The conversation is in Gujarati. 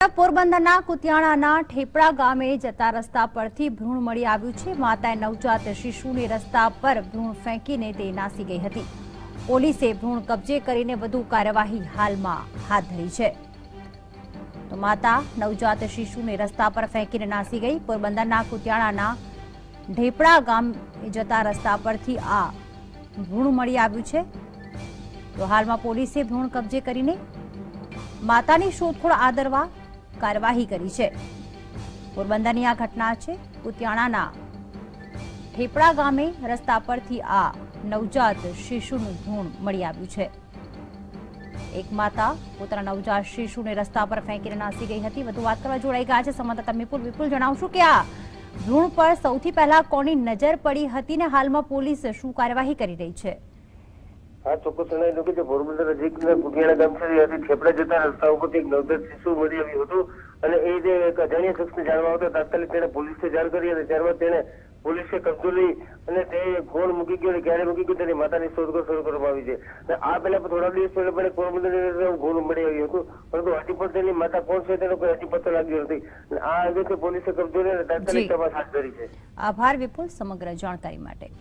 પોરબંદરના કુતિયાણાના ઠેપડા ગામે જતા રસ્તા પરથી ભ્રૂણ મળી આવ્યું છે। માતાએ નવજાત શિશુને રસ્તા પર ભ્રૂણ ફેંકીને તે નાસી ગઈ હતી। પોલીસે ભ્રૂણ કબજે કરીને વધુ કાર્યવાહી હાલમાં હાથ ધરી છે। તો માતા નવજાત શિશુને રસ્તા પર ફેંકીને નાસી ગઈ। પોરબંદરના કુતિયાણાના ઠેપડા ગામે જતા રસ્તા પરથી આ ભ્રૂણ મળી આવ્યું છે। તો હાલમાં પોલીસે ભ્રૂણ કબજે કરીને માતાની શોધખોળ આદરવા કાર્યવાહી કરી છે। પોરબંદરની આ ઘટના છે। કુતિયાણાના ઠેપડા ગામે રસ્તા પરથી આ નવજાત શિશુનું ભ્રૂણ મળી આવ્યું છે। એક માતા પોતાના નવજાત શિશુને રસ્તા પર ફેંકીને નાસી ગઈ હતી। વધુ વાત કરવા જોડાઈ ગયા છે સંવાદદાતા વિપુલ જણાવશું કે આ ભ્રૂણ પર સૌથી પહેલા કોની નજર પડી હતી ને હાલમાં પોલીસ શું કાર્યવાહી કરી રહી છે? આ ચોક્કસ જણાવી દઉં કે પોરબંદર નજીકના કુતિયાણા ગામ છે ઠેપડા જતા રસ્તા ઉપરથી એક નવજાત શિશુ મળી આવ્યું હતું અને એ જે એક અજાણ્યા શખ્સને જાણવા આવતા તાત્કાલિક તેને પોલીસને જાણ કરી અને ત્યારબાદ તેને પોલીસે કબજો લઈ અને તે કોણ મૂકી ગયો અને ક્યારે મૂકી ગયો તેની માતાની શોધખોળ શરૂ કરવામાં આવી છે। અને આ પહેલા થોડા દિવસ પહેલા પણ પોરબંદર ભ્રૂણ મળી આવ્યું હતું, પરંતુ હજી પણ તેની માતા કોણ છે તેનો કોઈ હજી પતો લાગ્યો નથી અને આ અંગે પોલીસે કબજો લઈ તાત્કાલિક તપાસ હાથ ધરી છે। આભાર વિપુલ સમગ્ર જાણકારી માટે।